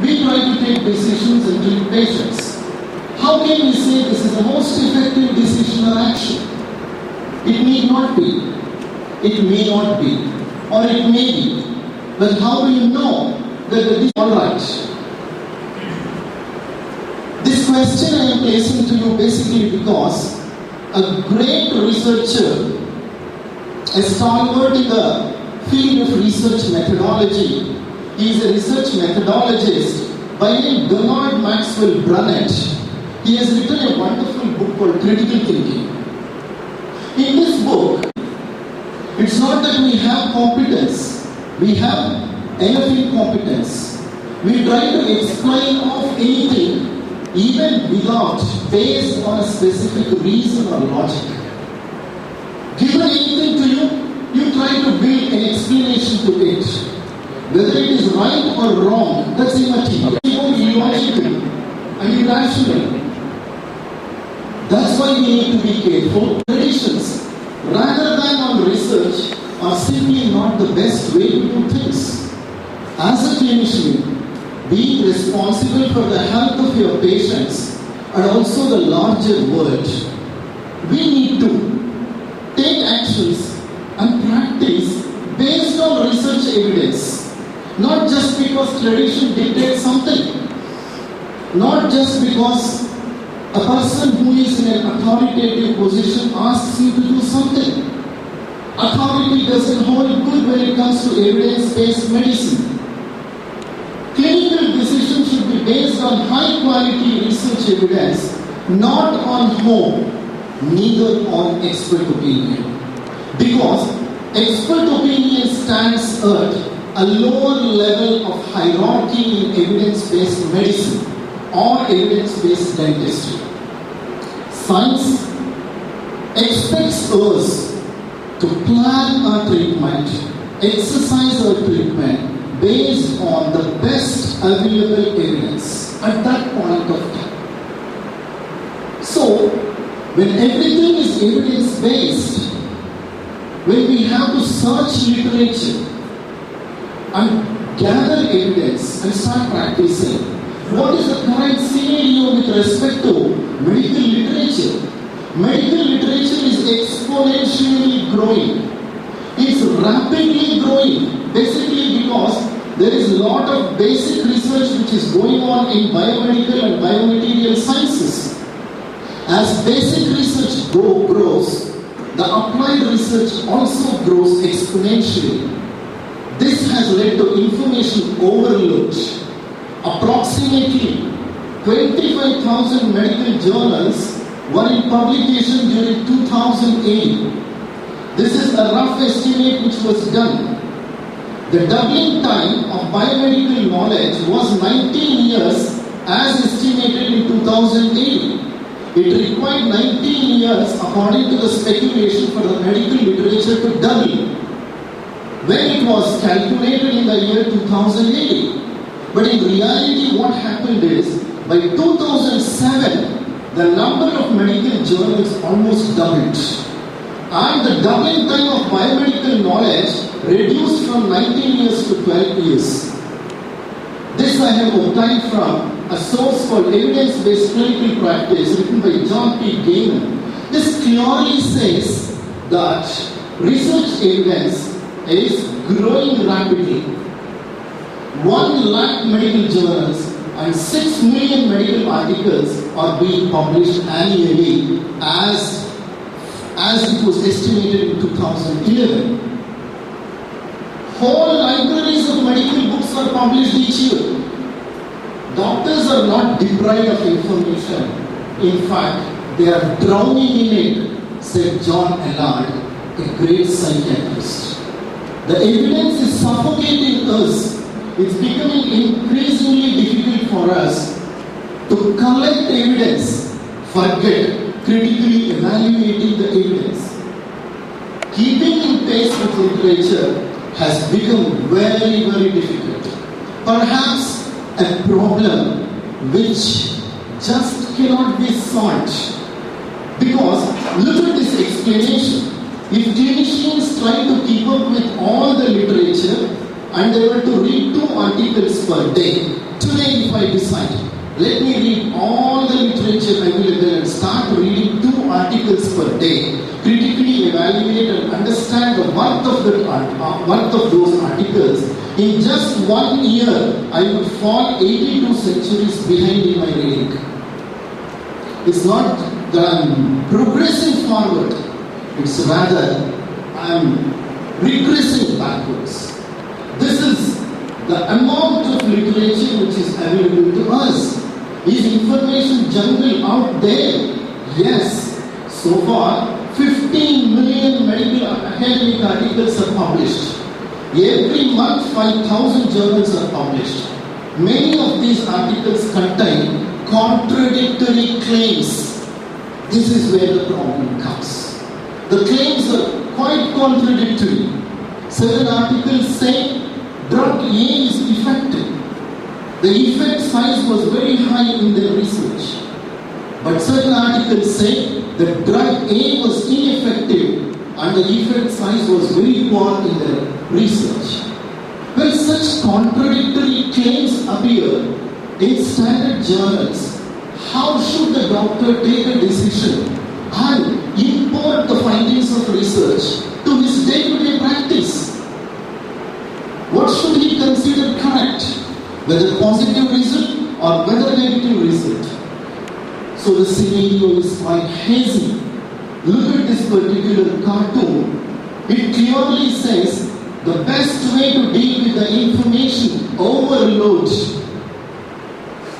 we try to take decisions and treat patients. How can we say this is the most effective decision or action? It need not be. It may not be. Or it may be. But how do you know that it is alright? This question I am placing to you basically because a great researcher, a stalwart in the field of research methodology, he is a research methodologist by the name Bernard Maxwell Brunet. He has written a wonderful book called Critical Thinking. In this book, it's not that we have competence, we have enough incompetence. We try to explain off anything even without, based on a specific reason or logic. Given anything to you, you try to build an explanation to it. Whether it is right or wrong, that's immaterial. Illogical and irrational. That's why we need to be careful. Traditions, rather than on research, are simply not the best way to do things. As a clinician, being responsible for the health of your patients and also the larger world, we need to take actions and practice based on research evidence. Not just because tradition dictates something. Not just because a person who is in an authoritative position asks you to do something. Authority doesn't hold good when it comes to evidence-based medicine. Clinical decisions should be based on high-quality research evidence, not on hope, neither on expert opinion. Because expert opinion stands at a lower level of hierarchy in evidence-based medicine or evidence-based dentistry. Science expects us to plan our treatment, exercise our treatment based on the best available evidence at that point of time. So, when everything is evidence-based, when we have to search literature and gather evidence and start practicing, what is the current scenario with respect to medical literature? Medical literature is exponentially growing. It's rapidly growing, basically because there is a lot of basic research which is going on in biomedical and biomaterial sciences. As basic research grows, the applied research also grows exponentially. This has led to information overload. Approximately 25,000 medical journals were in publication during 2008. This is a rough estimate which was done. The doubling time of biomedical knowledge was 19 years as estimated in 2008. It required 19 years according to the speculation for the medical literature to double when it was calculated in the year 2008. But in reality what happened is by 2007 the number of medical journals almost doubled. And the doubling time of biomedical knowledge reduced from 19 years to 12 years. This I have obtained from a source called Evidence-Based Clinical Practice written by John P. Gaiman. This clearly says that research evidence is growing rapidly. 1 lakh medical journals and 6 million medical articles are being published annually as it was estimated in 2011. Whole libraries of medical books are published each year. Doctors are not deprived of information. In fact, they are drowning in it, said John Allard, a great psychiatrist. The evidence is suffocating us. It's becoming increasingly difficult for us to collect evidence, forget critically evaluating the evidence. Keeping in pace with literature has become very, very difficult. Perhaps a problem which just cannot be solved. Because look at this explanation. If clinicians try to keep up with all the literature and they were to read 2 articles per day, today if I decide, let me read all the literature available and start reading 2 articles per day, critically evaluate and understand the worth of those articles, in just 1 year, I would fall 82 centuries behind in my reading. It's not that I'm progressing forward, it's rather I'm regressing backwards. This is the amount of literature which is available to us. Is information jungle out there? Yes. So far, 15 million medical academic articles are published. Every month, 5,000 journals are published. Many of these articles contain contradictory claims. This is where the problem comes. The claims are quite contradictory. Certain articles say drug A is effective. The effect size was very high in their research. But certain articles say that drug A was ineffective and the effect size was very poor in their research. When such contradictory claims appear in standard journals, how should the doctor take a decision and import the findings of research to his day-to-day practice? What should he consider correct? Whether positive result or whether negative result? So the scenario is quite hazy. Look at this particular cartoon. It clearly says the best way to deal with the information overload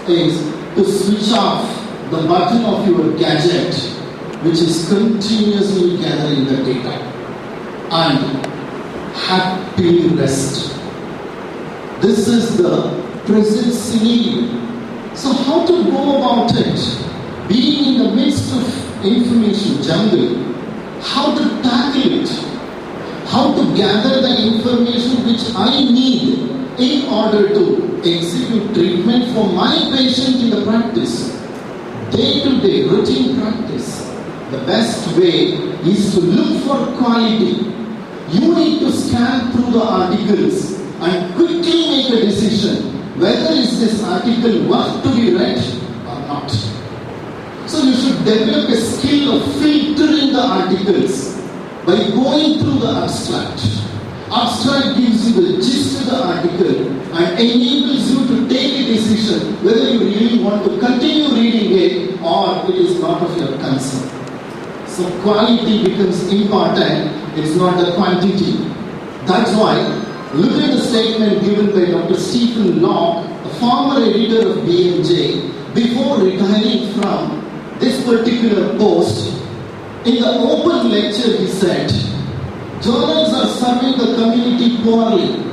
is to switch off the button of your gadget, which is continuously gathering the data, and happily rest. This is the present scenario. So how to go about it? Being in the midst of information jungle, how to tackle it? How to gather the information which I need in order to execute treatment for my patient in the practice? Day-to-day routine practice. The best way is to look for quality. You need to scan through the articles and quickly make a decision whether is this article worth to be read or not. So you should develop a skill of filtering the articles by going through the abstract. Abstract gives you the gist of the article and enables you to take a decision whether you really want to continue reading it or it is not of your concern. So quality becomes important, it's not the quantity. That's why, look at the statement given by Dr. Stephen Locke, a former editor of BMJ, before retiring from this particular post. In the open lecture he said, journals are serving the community poorly.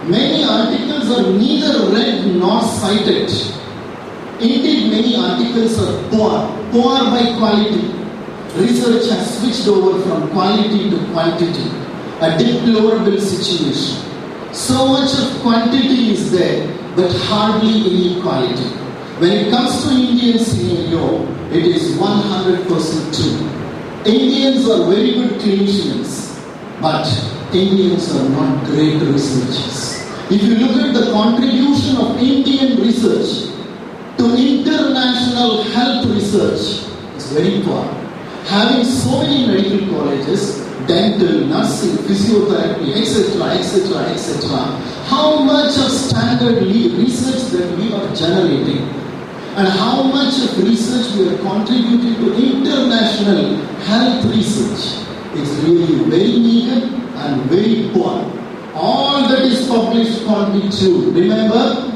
Many articles are neither read nor cited. Indeed, many articles are poor by quality. Research has switched over from quality to quantity, a deplorable situation. So much of quantity is there, but hardly any quality. When it comes to Indian scenario, it is 100% true. Indians are very good clinicians, but Indians are not great researchers. If you look at the contribution of Indian research to international health research, it's very poor. Having so many medical colleges, dental, nursing, physiotherapy, etc., how much of standard research that we are generating and how much of research we are contributing to international health research is really very meager and very poor. All that is published can't be true. Remember,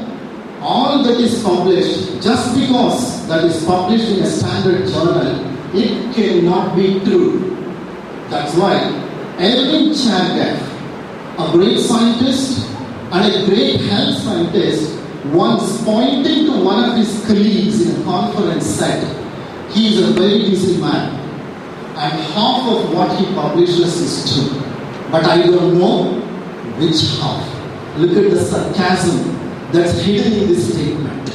all that is published, just because that is published in a standard journal, it cannot be true. That's why Elvin Chargaff, a great scientist and a great health scientist, once pointing to one of his colleagues in a conference said, he is a very busy man and half of what he publishes is true. But I don't know which half. Look at the sarcasm that's hidden in this statement.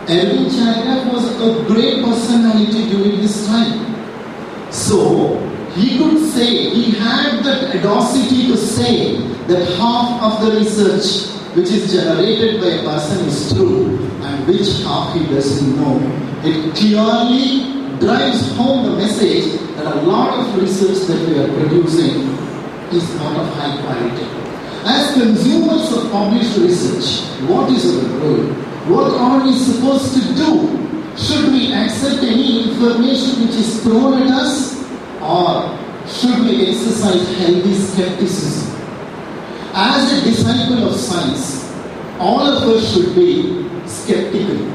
Elvin Chargaff was a great personality during this time. So, he could say, he had that audacity to say that half of the research which is generated by a person is true and which half he doesn't know. It clearly drives home the message that a lot of research that we are producing is not of high quality. As consumers of published research, what is our role? What are we supposed to do? Should we accept any information which is thrown at us, or should we exercise healthy skepticism? As a disciple of science, all of us should be skeptical.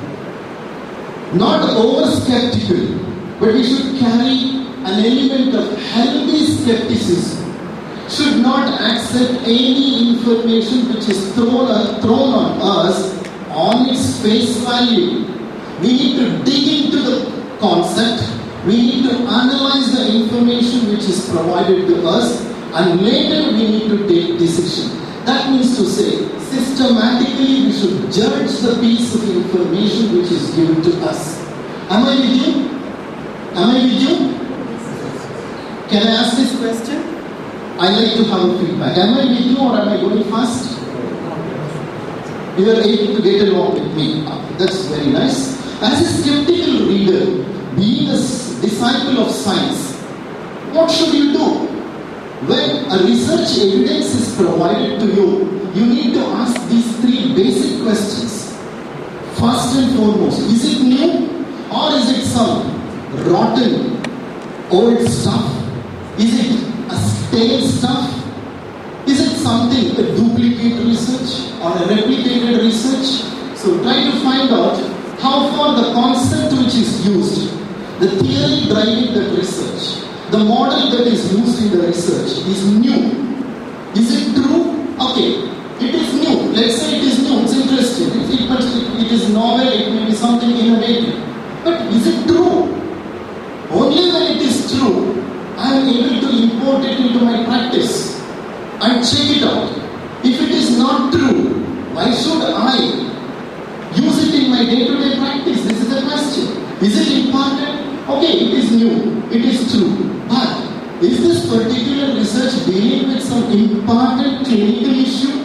Not over-skeptical, but we should carry an element of healthy skepticism. Should not accept any information which is thrown on us on its face value. We need to dig into the concept. We need to analyze the information which is provided to us, and later we need to take decision. That means to say, systematically we should judge the piece of information which is given to us. Am I with you? Am I with you? Can I ask this question? I like to have a feedback. Am I with you or am I going fast? You are able to get along with me. That's very nice. As a skeptical reader, being a disciple of science, what should you do? When a research evidence is provided to you, you need to ask these three basic questions. First and foremost, is it new or is it some rotten old stuff? Is it a stale stuff? Is it something, a duplicate research or a replicated research? So try to find out how far the concept which is used, the theory driving that research, the model that is used in the research is new. Is it true? Okay, it is new. Let's say it is new, it's interesting. It is novel, it may be something innovative. But is it true? Only when it is true, I am able to import it into my practice and check it out. If it is not true, why should I use it in my day-to-day practice? This is the question. Is it important? Okay, it is new, it is true. But is this particular research dealing with some important clinical issue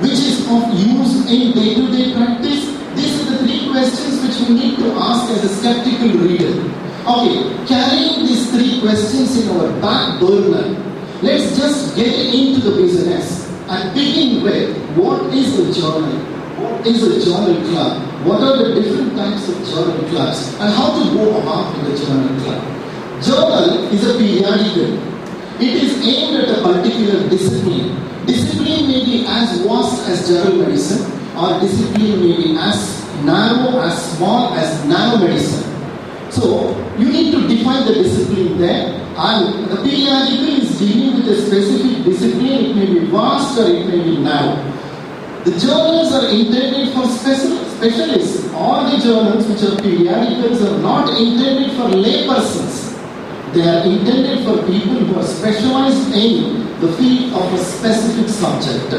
which is of use in day-to-day practice? These are the three questions which we need to ask as a skeptical reader. Okay, carrying these three questions in our back burner, let's just get into the business and begin with what is a journal? What is a journal club? What are the different types of journal clubs and how to go about with the journal club? Journal is a periodical. It is aimed at a particular discipline. Discipline may be as vast as general medicine, or discipline may be as narrow, as small as nanomedicine. So, you need to define the discipline there, and the periodical is dealing with a specific discipline. It may be vast or it may be narrow. The journals are intended for specialists. All the journals which are periodicals are not intended for laypersons. They are intended for people who are specialized in the field of a specific subject.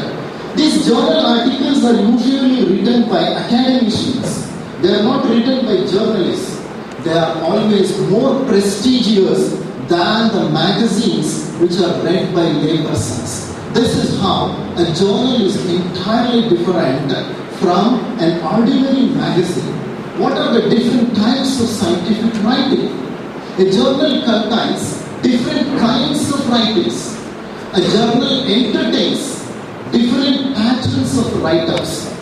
These journal articles are usually written by academicians. They are not written by journalists. They are always more prestigious than the magazines which are read by laypersons. This is how a journal is entirely different from an ordinary magazine. What are the different types of scientific writing? A journal contains different kinds of writings. A journal entertains different patterns of write-ups.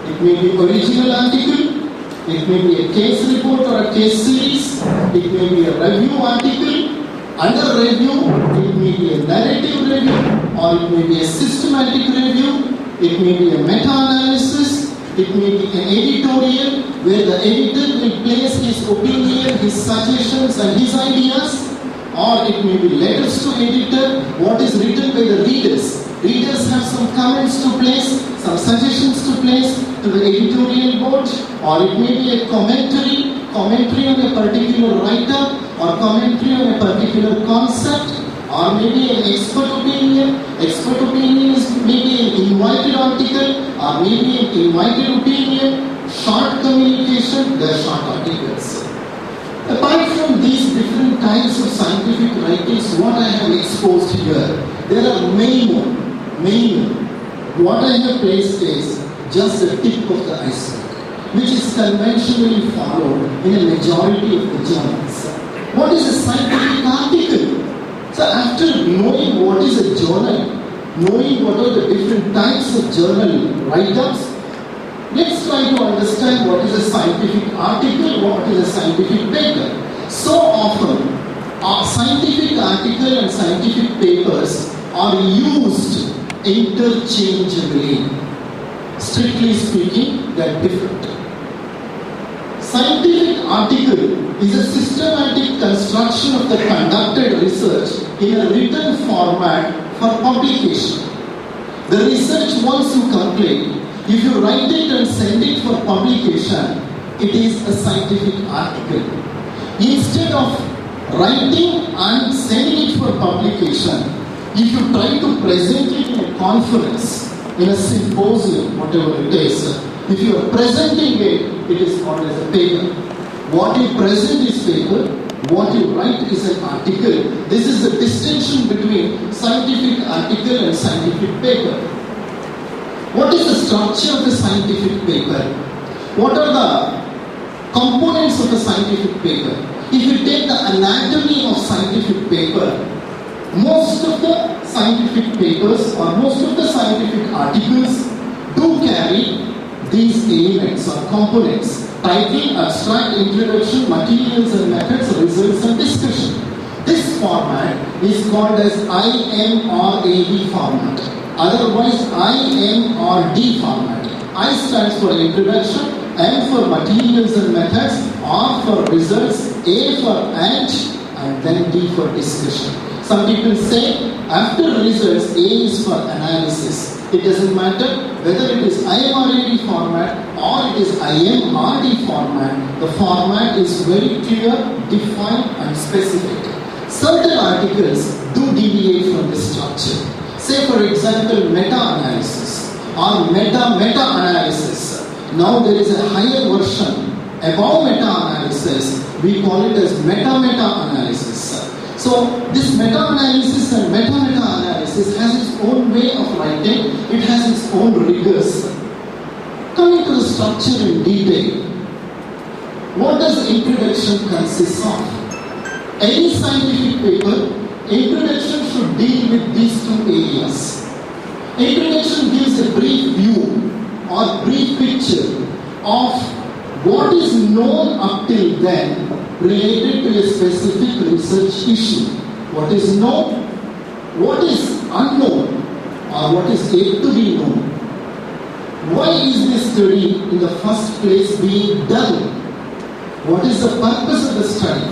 It may be original article, it may be a case report or a case series, it may be a review article. Under review, it may be a narrative review, or it may be a systematic review, it may be a meta-analysis, it may be an editorial where the editor will place his opinion, his suggestions and his ideas, or it may be letters to editor, what is written by the readers. Readers have some comments to place, some suggestions to place to the editorial board, or it may be a commentary on a particular writer, or commentary on a particular concept, or maybe an expert opinion. Expert opinion is maybe an invited article, or maybe an invited opinion. Short communication, they are short articles. Apart from these different types of scientific writings, what I have exposed here, there are many more. What I have placed is just the tip of the iceberg, which is conventionally followed in a majority of the journals. What is a scientific article? So after knowing what is a journal, knowing what are the different types of journal write-ups, let's try to understand what is a scientific article, what is a scientific paper. So often, our scientific article and scientific papers are used interchangeably. Strictly speaking, they are different. Scientific article is a systematic construction of the conducted research in a written format for publication. The research once you complete, if you write it and send it for publication, it is a scientific article. Instead of writing and sending it for publication, if you try to present it in a conference, in a symposium, whatever it is, if you are presenting it, it is called as a paper. What you present is paper, what you write is an article. This is the distinction between scientific article and scientific paper. What is the structure of the scientific paper? What are the components of a scientific paper? If you take the anatomy of scientific paper, most of the scientific papers or most of the scientific articles do carry these elements or components: title, abstract, introduction, materials and methods, results and discussion. This format is called as IMRAD format, otherwise IMRD format. I stands for introduction, M for materials and methods, R for results, A for and then D for discussion. Some people say after results, A is for analysis. It doesn't matter whether it is IMRAD format or it is IMRD format. The format is very clear, defined and specific. Certain articles do deviate from this structure. Say for example, meta-analysis or meta-analysis. Now there is a higher version above meta-analysis. We call it as meta-analysis. So this meta-analysis and meta-analysis has its own way of writing. It has its own rigors. Coming to the structure in detail, what does the introduction consist of? Any scientific paper, introduction should deal with these two areas. Introduction gives a brief view or brief picture of what is known up till then related to a specific research issue. What is known, what is unknown, or what is yet to be known. Why is this study in the first place being done? What is the purpose of the study?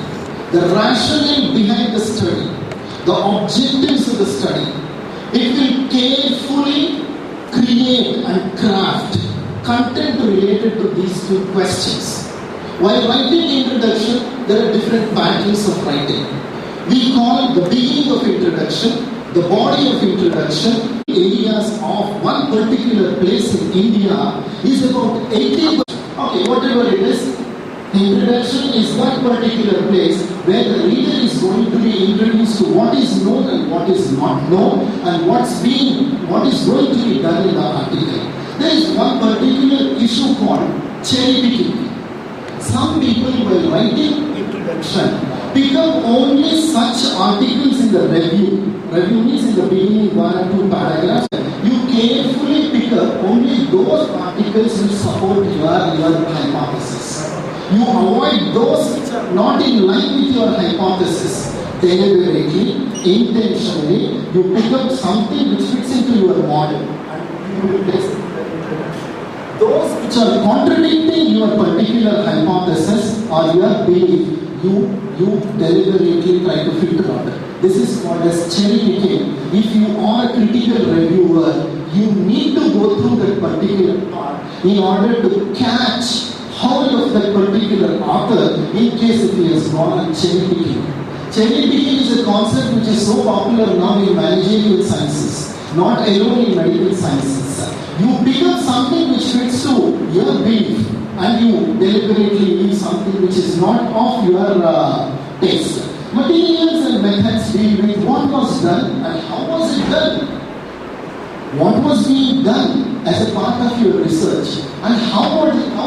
The rationale behind the study, the objectives of the study. It will carefully create and craft content related to these two questions. While writing the introduction, there are different patterns of writing. We call the beginning of introduction, the body of introduction. Areas of one particular place in India is about 80%. Okay, whatever it is, introduction is one particular place where the reader is going to be introduced to what is known and what is not known and what is going to be done in the article. There is one particular issue called cherry picking. Some people, while writing introduction, pick up only such articles in the review. Review means in the beginning 1 or 2 paragraphs. You carefully pick up only those articles which support your hypothesis. You avoid those which are not in line with your hypothesis. Deliberately, intentionally, you pick up something which fits into your model and you will place it. Those which are contradicting your particular hypothesis or your belief, you deliberately try to filter out. This is called as cherry picking. If you are a critical reviewer, you need to go through that particular part in order to catch how of that particular author in case if he has gone on cherry picking. Cherry picking is a concept which is so popular now in managerial sciences, not alone in medical sciences. You pick up something which fits to your belief and you deliberately leave something which is not of your taste. Materials and methods deal with what was done and how was it done. what was being done as a part of your research, and how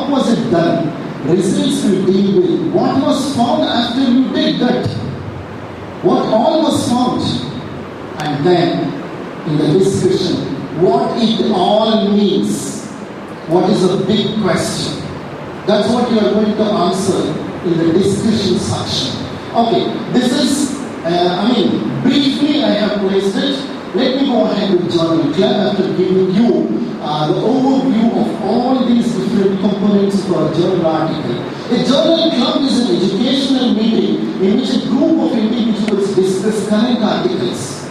was it done. Results will deal with what was found after you did that, what all was found, and then in the discussion, what it all means. What is the big question? That's what you are going to answer in the discussion section. Okay, this is, briefly I have placed it. Let me go ahead with Journal Club after giving you the overview of all these different components of our journal article. A journal club is an educational meeting in which a group of individuals discuss current articles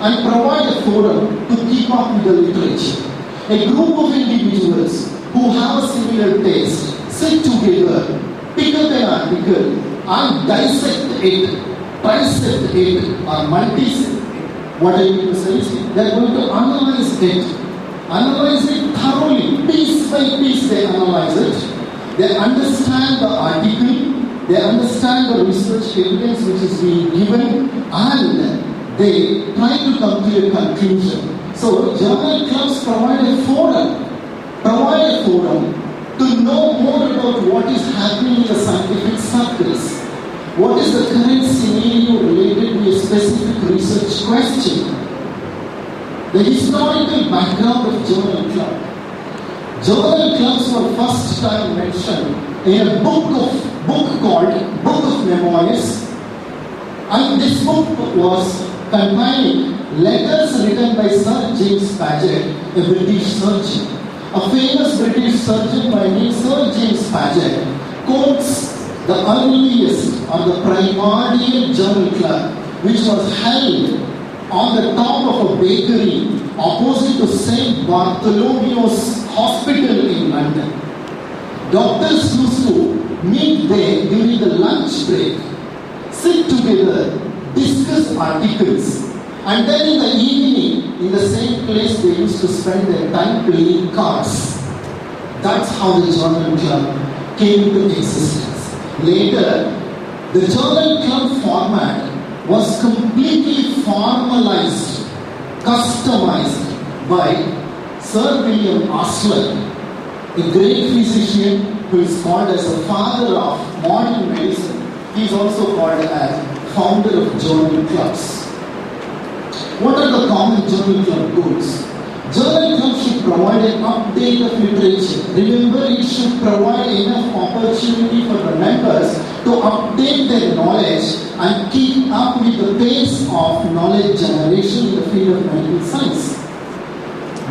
and provide a forum to keep up with the literature. A group of individuals who have a similar taste sit together, pick up an article and dissect it, trisect it or multisect. What I mean to say is they are going to analyze it thoroughly, piece by piece they analyze it. They understand the article, they understand the research evidence which is being given, and they try to come to a conclusion. So journal clubs provide a forum to know more about what is happening in the scientific circles. What is the current scenario related to a specific research question? The historical background of journal club. Journal clubs were first time mentioned in a book called Book of Memoirs, and this book was containing letters written by Sir James Paget, a British surgeon. A famous British surgeon by name Sir James Paget quotes the earliest or the primordial journal club, which was held on the top of a bakery opposite to St. Bartholomew's Hospital in London. Doctors used to meet there during the lunch break, sit together, discuss articles, and then in the evening, in the same place, they used to spend their time playing cards. That's how the journal club came into existence. Later, the journal club format was completely formalized, customized by Sir William Osler, a great physician who is called as the father of modern medicine. He is also called as founder of journal clubs. What are the common journal club goals? Journal club should provide an update of literature. Remember, it should provide enough opportunity for the members to update their knowledge and keep up with the pace of knowledge generation in the field of medical science.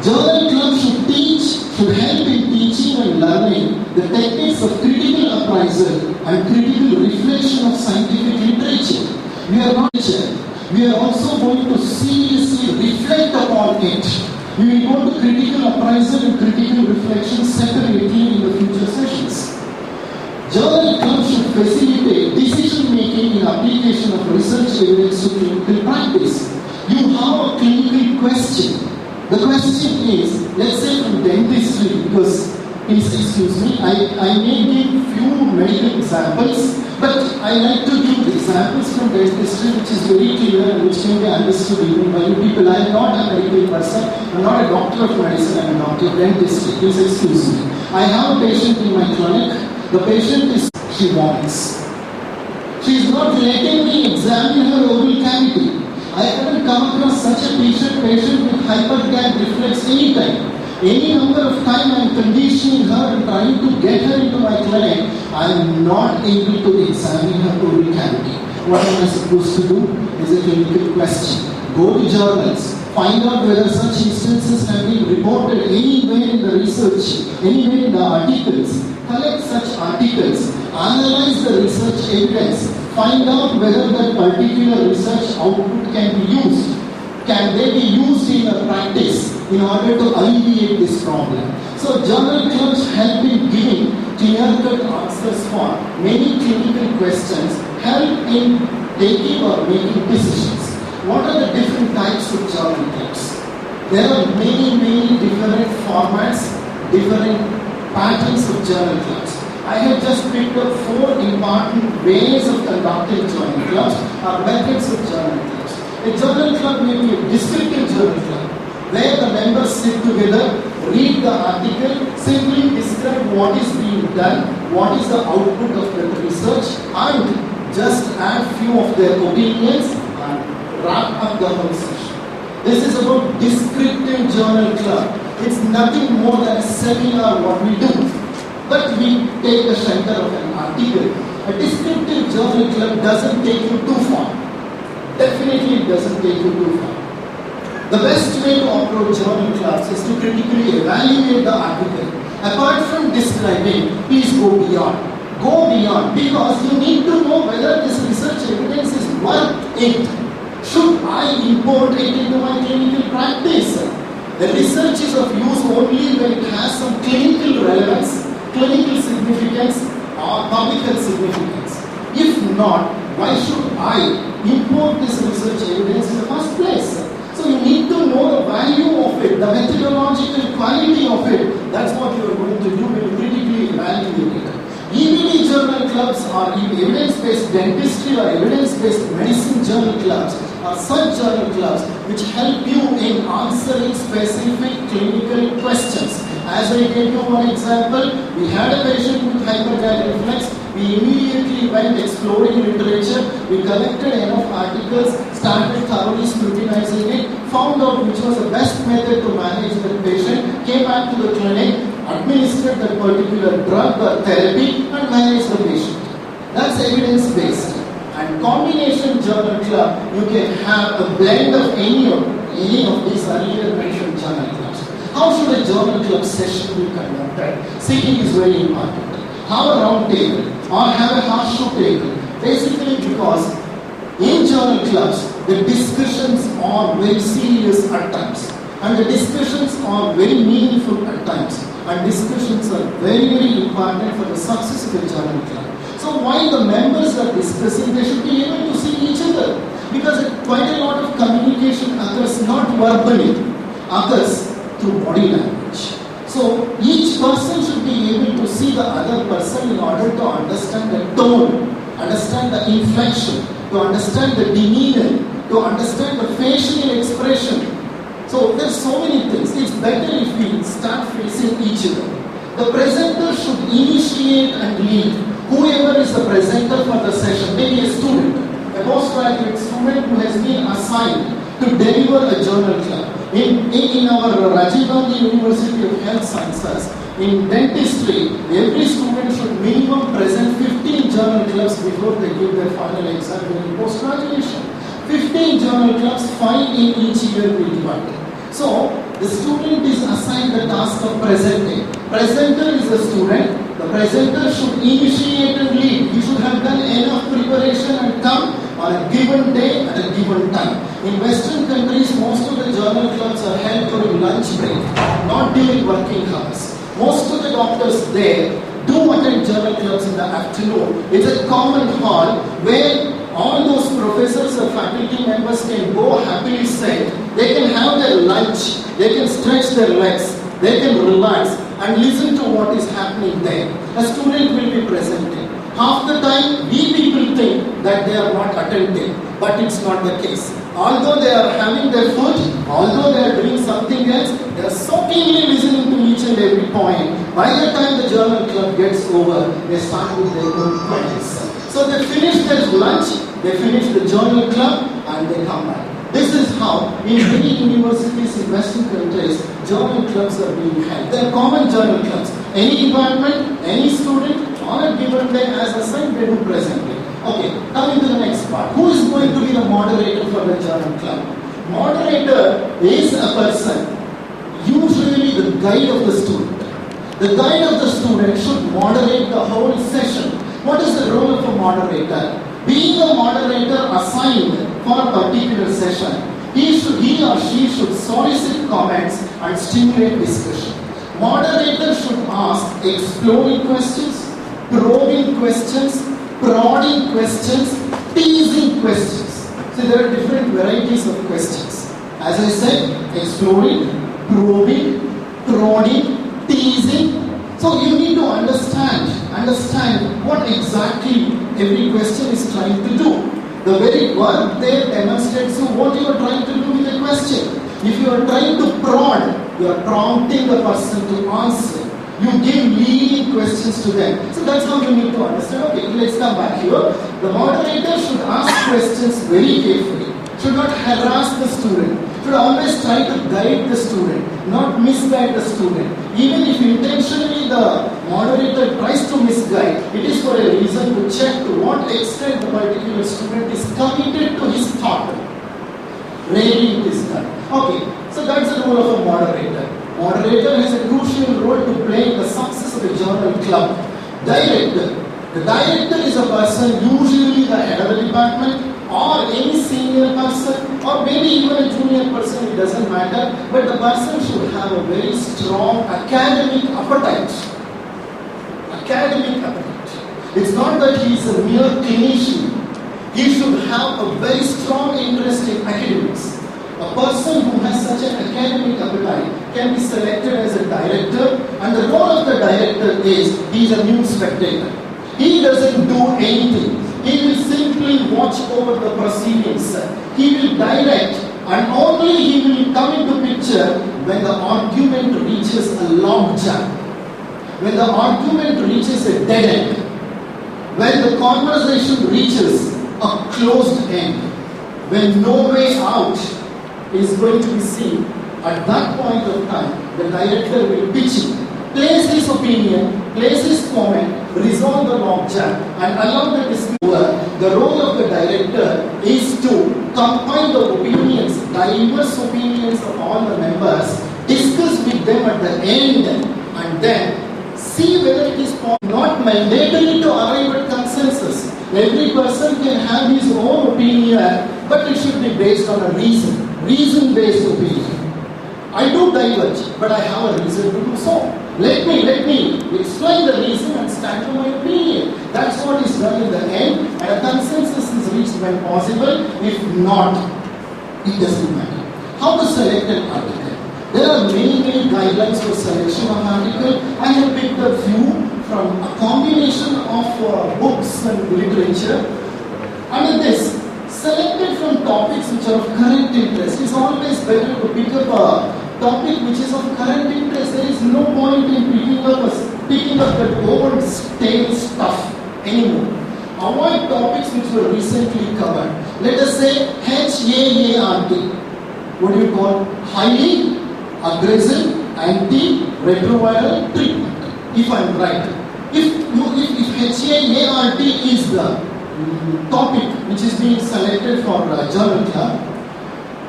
Journal club should help in teaching and learning the techniques of critical appraisal and critical reflection of scientific literature. We are also going to seriously reflect upon it. We will go to critical appraisal and critical reflection separately in the future sessions. Journal club should facilitate decision making in application of research evidence to clinical practice. You have a clinical question. The question is, let's say from dentistry, because please excuse me, I may give few medical examples, but I like to give examples from dentistry which is very clear and which can be understood even by you people. I am not a medical person, I am not a doctor of medicine, I am a doctor of dentistry. Please excuse me. I have a patient in my clinic. The patient is, she vomits. She is not letting me examine her oral cavity. I haven't come across such a patient with hypergag reflex anytime. Any number of time I am conditioning her and trying to get her into my clinic, I am not able to examine her oral cavity. What am I supposed to do? Is a clinical question. Go to journals, find out whether such instances have been reported anywhere in the research, anywhere in the articles. Collect such articles, analyze the research evidence, find out whether that particular research output can be used. Can they be used in a practice in order to alleviate this problem? So journal clubs help in giving clear-cut answers for many clinical questions, help in taking or making decisions. What are the different types of journal clubs? There are many different formats, different patterns of journal clubs. I have just picked up 4 important ways of conducting journal clubs or methods of journal clubs. A journal club may be a descriptive journal club. where the members sit together, read the article, simply describe what is being done, what is the output of the research, and just add few of their opinions and wrap up the whole session. This is about descriptive journal club. It's nothing more than a seminar what we do. But we take the center of an article. A descriptive journal club doesn't take you too far. Definitely it doesn't take you too far. The best way to approach journal clubs is to critically evaluate the article. Apart from describing, please go beyond. Go beyond, because you need to know whether this research evidence is worth it. Should I import it into my clinical practice? The research is of use only when it has some clinical relevance, clinical significance, or public health significance. If not, why should I import this research evidence in the first place? So you need to know the value of it, the methodological quality of it. That's what you are going to do when you critically evaluate it. EBD journal clubs or evidence-based dentistry or evidence-based medicine journal clubs are such journal clubs which help you in answering specific clinical questions. As I gave you one example, we had a patient with hyperthyroid reflex. We immediately went exploring literature. We collected enough articles, started thoroughly scrutinizing it, found out which was the best method to manage the patient, came back to the clinic, administered that particular drug or therapy, and managed the patient. That's evidence-based. And combination journal club, you can have a blend of any of these earlier mentioned journal clubs. How should a journal club session be conducted? Seating is very important. Have a round table or have a horseshoe table. Basically because in journal clubs, the discussions are very serious at times. And the discussions are very meaningful at times. And discussions are very, very important for the success of a journal club. So while the members are discussing, they should be able to see each other. Because quite a lot of communication occurs not verbally, occurs through body language. So each person should be able to see the other person in order to understand the tone, understand the inflection, to understand the demeanor, to understand the facial expression. So there's so many things. It's better if we start facing each other. The presenter should initiate and lead. Whoever is the presenter for the session, maybe a student, a postgraduate student who has been assigned to deliver a journal club. In our Rajiv Gandhi University of Health Sciences, in dentistry, every student should minimum present 15 journal clubs before they give their final exam in post-graduation. 15 journal clubs, 5 in each year will be divided. So, the student is assigned the task of presenting. Presenter is the student. The presenter should initiate and lead. He should have done enough preparation and come on a given day at a given time. In Western countries, most of the journal clubs are held during lunch break, not during working hours. Most of the doctors there do attend journal clubs in the afternoon. It's a common hall where all those professors or faculty members can go happily sit. They can have their lunch, they can stretch their legs, they can relax and listen to what is happening there. A student will be presenting. Half the time, we people think that they are not attentive, but it's not the case. Although they are having their food, although they are doing something else, they are so keenly listening to each and every point. By the time the journal club gets over, they start with their own points. So they finish their lunch, they finish the journal club, and they come back. This is how, in many universities in Western countries, journal clubs are being held. They are common journal clubs. Any department, any student, on a given day as assigned, they do presenting. Okay, coming to the next part. Who is going to be the moderator for the journal club? Moderator is a person, usually the guide of the student. The guide of the student should moderate the whole session. What is the role of a moderator? Being a moderator assigned for a particular session, he or she should solicit comments and stimulate discussion. Moderator should ask exploring questions, probing questions, prodding questions, teasing questions. So there are different varieties of questions. As I said, exploring, probing, prodding, teasing. So you need to understand what exactly every question is trying to do. The very word there demonstrates you what you are trying to do with the question. If you are trying to prod, you are prompting the person to answer. You give leading questions to them. So that's how you need to understand. Okay, let's come back here. The moderator should ask questions very carefully. Should not harass the student. Should always try to guide the student, not misguide the student. Even if intentionally the moderator tries to misguide, it is for a reason to check to what extent the particular student is committed to his thought. Rarely it is done. Okay, so that's the role of a moderator. Moderator has a crucial role to play in the success of a journal club. Director. The director is a person, usually the head of the department, or any senior person, or maybe even a junior person, it doesn't matter, but the person should have a very strong academic appetite. Academic appetite. It's not that he is a mere clinician. He should have a very strong interest in academics. A person who has such an academic appetite can be selected as a director, and the role of the director is he is a news spectator. He doesn't do anything. He will simply watch over the proceedings. He will direct, and only he will come into picture when the argument reaches a log jam, when the argument reaches a dead end, when the conversation reaches a closed end, when no way out is going to be seen. At that point of time, the director will pitch in, place his opinion, place his comment, resolve the log jam, and allow the dispute. The role of the director is to compile the opinions, diverse opinions of all the members, discuss with them at the end, and then see whether it is not mandatory to arrive at consensus. Every person can have his own opinion, but it should be based on a reason-based opinion. I do diverge, but I have a reason to do so. Let me explain the reason and stand for my opinion. That's what is done in the end, and a consensus is reached when possible. If not, it doesn't matter. How to select an article? There are many guidelines for selection of article. I have picked a few from a combination of books and literature. And in this, selected from topics which are of current interest. It's always better to pick up a topic which is of current interest. There is no point in picking up that old stale stuff anymore. Avoid topics which were recently covered. Let us say HAART. What do you call? Highly aggressive antiretroviral treatment. If I am right. If HAART is the topic which is being selected for journal club,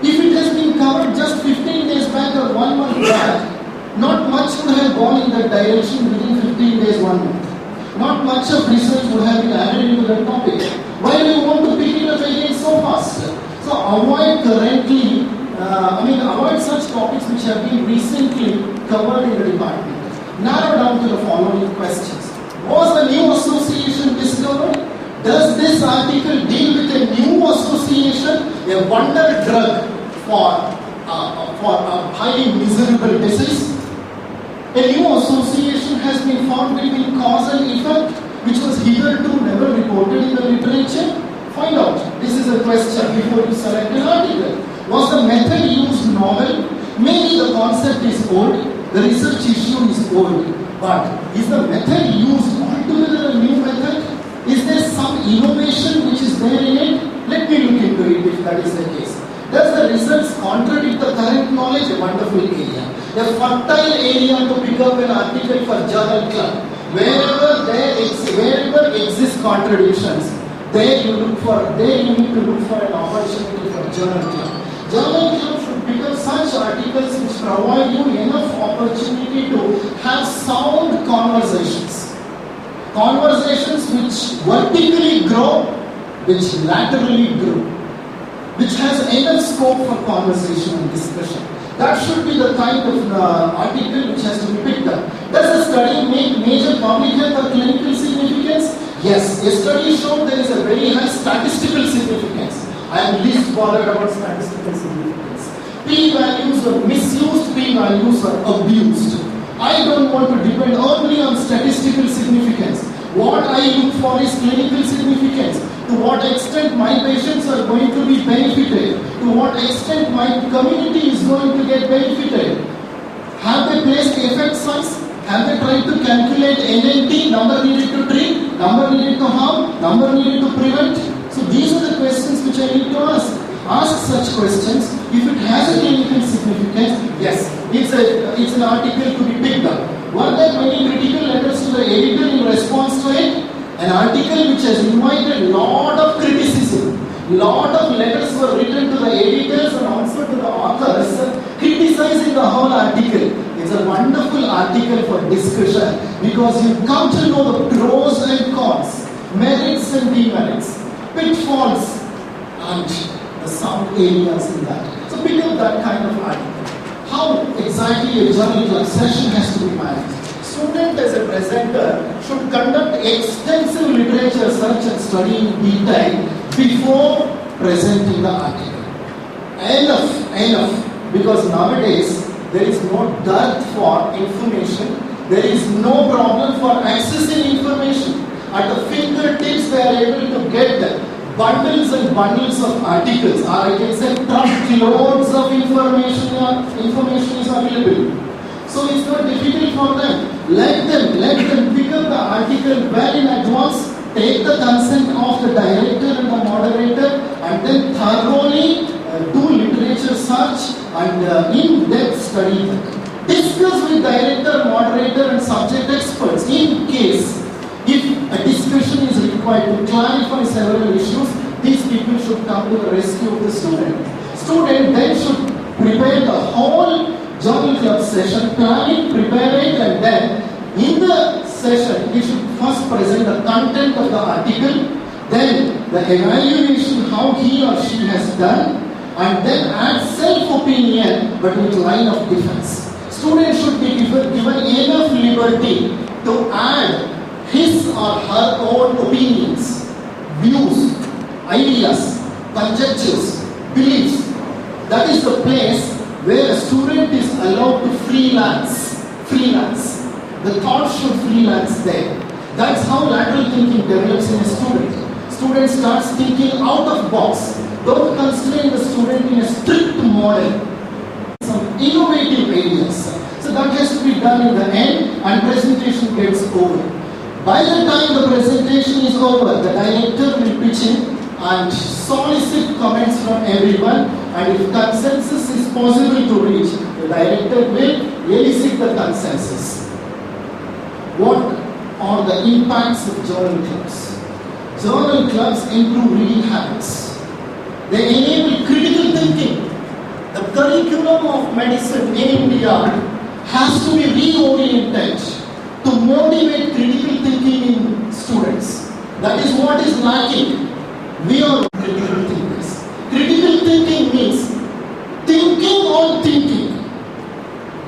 if it has been covered just 15 days back or 1 month back, not much would have gone in that direction within 15 days, 1 month. Not much of research would have been added into that topic. Why do you want to pick it up again so fast? So avoid avoid such topics which have been recently covered in the department. Narrow down to the following questions. Was the new association discovered? Does this article deal with a new association, a wonder drug for a highly miserable disease? A new association has been found between cause and effect, which was hitherto never reported in the literature. Find out. This is a question before you select an article. Was the method used novel? Maybe the concept is old, the research issue is old, but is the method used altogether a new method? Is there some innovation which is there in it? Let me look into it if that is the case. Does the results contradict the current knowledge? A wonderful area. A fertile area to pick up an article for journal club. Wherever exist contradictions, there you need to look for an opportunity for journal club. Journal club should pick up such articles which provide you enough opportunity to have sound conversations. Conversations which vertically grow, which laterally grow, which has enough scope for conversation and discussion. That should be the kind of article which has to be picked up. Does the study make major public health or clinical significance? Yes, a study showed there is a very high statistical significance. I am least bothered about statistical significance. P-values are misused, P-values are abused. I don't want to depend only on statistical significance. What I look for is clinical significance. To To what extent my patients are going to be benefited? To what extent my community is going to get benefited? Have they placed effect size? Have they tried to calculate NNT, number needed to treat, number needed to harm, number needed to prevent? So these are the questions which I need to ask. Ask such questions. If it has a clinical significance, yes, it's an article to be picked up. Were there many critical letters to the editor in response to it? An article which has invited a lot of criticism. Lot of letters were written to the editors and also to the authors criticizing the whole article. It's a wonderful article for discussion because you come to know the pros and cons, merits and demerits, pitfalls and the sound areas in that. So pick up that kind of article. How exactly a journal club session has to be managed? Student as a presenter should conduct extensive literature search and study in detail before presenting the article. Enough. Because nowadays there is no dearth for information. There is no problem for accessing information. At the fingertips they are able to get bundles and bundles of articles, or I can say truckloads of information is available. So it's not difficult for them. Let them pick up the article well in advance, take the consent of the director and the moderator, and then thoroughly do literature search and in-depth study. Discuss with director, moderator and subject experts in case if a discussion is required to clarify several issues. These people should come to the rescue of the student. Student then should prepare the whole journal club session, planning, prepare it, and then in the session he should first present the content of the article, then the evaluation how he or she has done, and then add self-opinion but with line of defense. Student should be given enough liberty to add his or her own opinions, views, ideas, conjectures, beliefs. That is the place where a student is allowed to freelance. The thought should freelance there. That's how lateral thinking develops in a student. Student starts thinking out of box. Don't constrain the student in a strict model. Some innovative ideas. So that has to be done in the end and presentation gets over. By the time the presentation is over, the director will pitch in and solicit comments from everyone, and if consensus is possible to reach, the director will elicit the consensus. What are the impacts of journal clubs? Journal clubs improve reading habits. They enable critical thinking. The curriculum of medicine in India has to be reoriented to motivate critical thinking in students. That is what is lacking. We are critical thinkers. Critical thinking means thinking on thinking,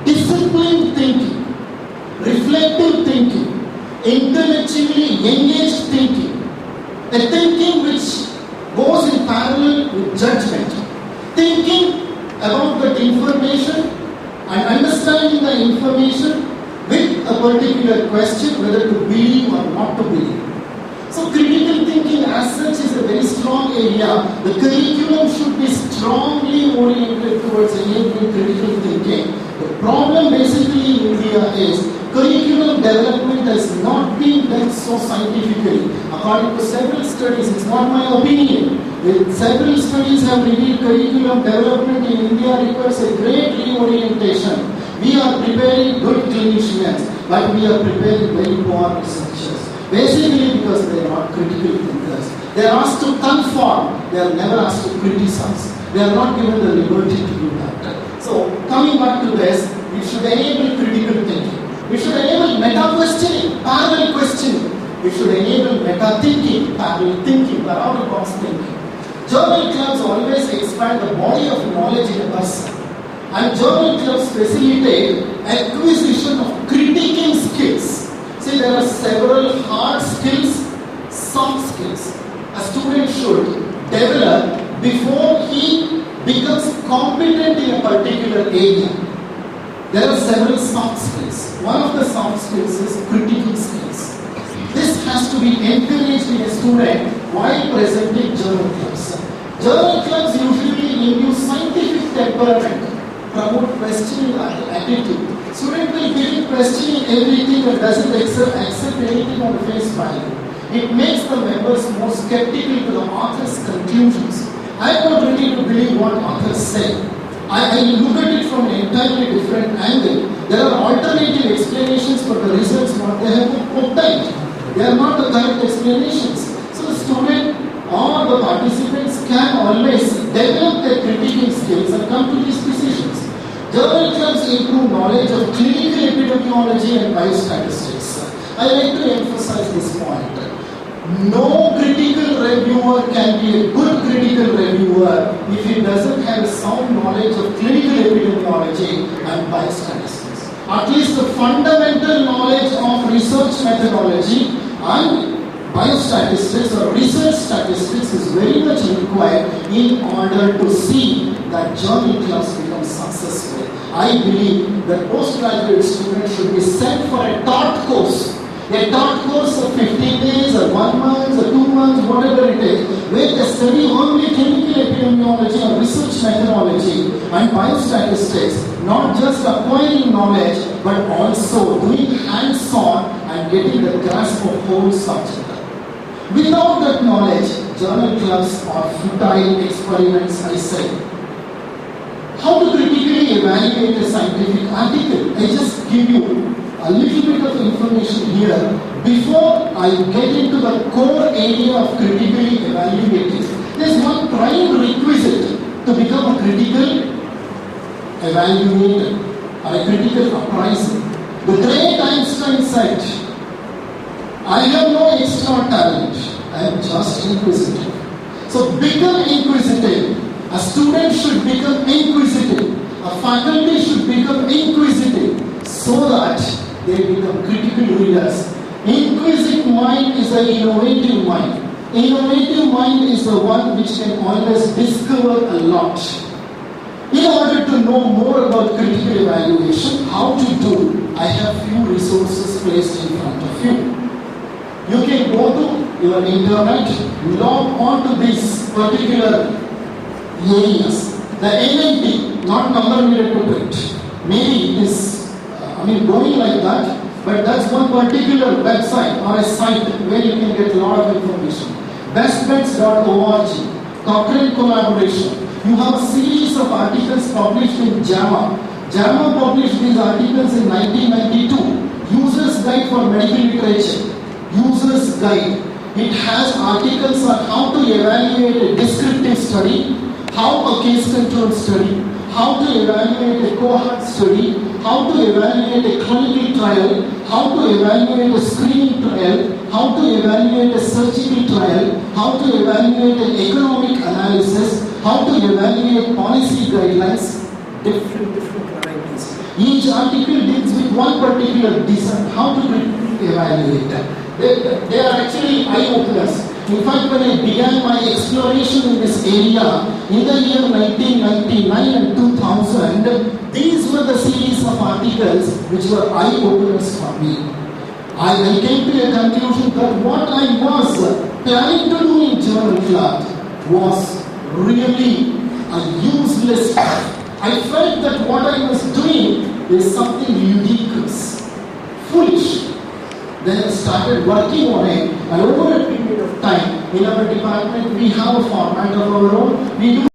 disciplined thinking, reflective thinking, intellectually engaged thinking, a thinking which goes in parallel with judgment, thinking about that information and understanding the information with a particular question whether to believe or not to believe. So critical thinking as such is a very strong area. The curriculum should be strongly oriented towards enabling critical thinking. The problem basically in India is curriculum development has not been done so scientifically. According to several studies, it's not my opinion. Several studies have revealed curriculum development in India requires a great reorientation. We are preparing good clinicians, but we are preparing very poor researchers. Basically because they are not critical thinkers. They are asked to conform, they are never asked to criticize. They are not given the liberty to do that. So coming back to this, we should enable critical thinking. We should enable meta-questioning, parallel questioning. We should enable meta-thinking, parallel thinking, out-of-box thinking. Journal clubs always expand the body of knowledge in a person. And journal clubs facilitate acquisition of critiquing skills. See, there are several hard skills, soft skills. A student should develop before he becomes competent in a particular area. There are several soft skills. One of the soft skills is critical skills. This has to be encouraged in a student while presenting journal clubs. Journal clubs usually induce scientific temperament, promote questioning attitude. Student will begin questioning everything and doesn't accept anything on the face value. It makes the members more skeptical to the author's conclusions. I am not ready to believe what authors say. I look at it from an entirely different angle. There are alternative explanations for the results what they have obtained. They are not the correct explanations. So the student or the participants can always develop their critical skills and come to these decisions. Journal clubs improve knowledge of clinical epidemiology and biostatistics. I like to emphasize this point. No critical reviewer can be a good critical reviewer if he doesn't have a sound knowledge of clinical epidemiology and biostatistics. At least the fundamental knowledge of research methodology and biostatistics or research statistics is very much required in order to see that journal clubs become successful. I believe that postgraduate students should be sent for a taught course. A taught course of 15 days or 1 month or 2 months, whatever it is, where they study only clinical epidemiology or research methodology and biostatistics, not just acquiring knowledge, but also doing hands-on and getting the grasp of whole subject. Without that knowledge, journal clubs are futile experiments, I say. How to critically evaluate a scientific article? I just give you a little bit of information here before I get into the core area of critically evaluating. There is one prime requisite to become a critical evaluator or a critical appraiser. The great Einstein said, I have no extra talent, I am just inquisitive. So become inquisitive. A student should become inquisitive. A faculty should become inquisitive so that they become critical readers. Inquisitive mind is an innovative mind. Innovative mind is the one which can always discover a lot. In order to know more about critical evaluation, how to do, I have few resources placed in front of you. You can go to your internet, log on to these particular areas. The NNT, not number needed to print. Maybe it is going like that, but that's one particular website or a site where you can get a lot of information. Bestbets.org, Cochrane collaboration. You have a series of articles published in JAMA. JAMA published these articles in 1992. User's Guide for Medical Literature. User's Guide. It has articles on how to evaluate a descriptive study, how a case control study, how to evaluate a cohort study, how to evaluate a clinical trial, how to evaluate a screening trial, how to evaluate a surgical trial, how to evaluate an economic analysis, how to evaluate policy guidelines, different varieties. Each article deals with one particular design, how to evaluate that. They are actually eye-openers. In fact, when I began my exploration in this area in the year 1999 and 2000, these were the series of articles which were eye-openers for me. I came to a conclusion that what I was planning to do in Journal Club was really a useless stuff. I felt that what I was doing is something ludicrous, foolish. Then I started working on it, and over a period of time, in our department, we have a format of our own. We do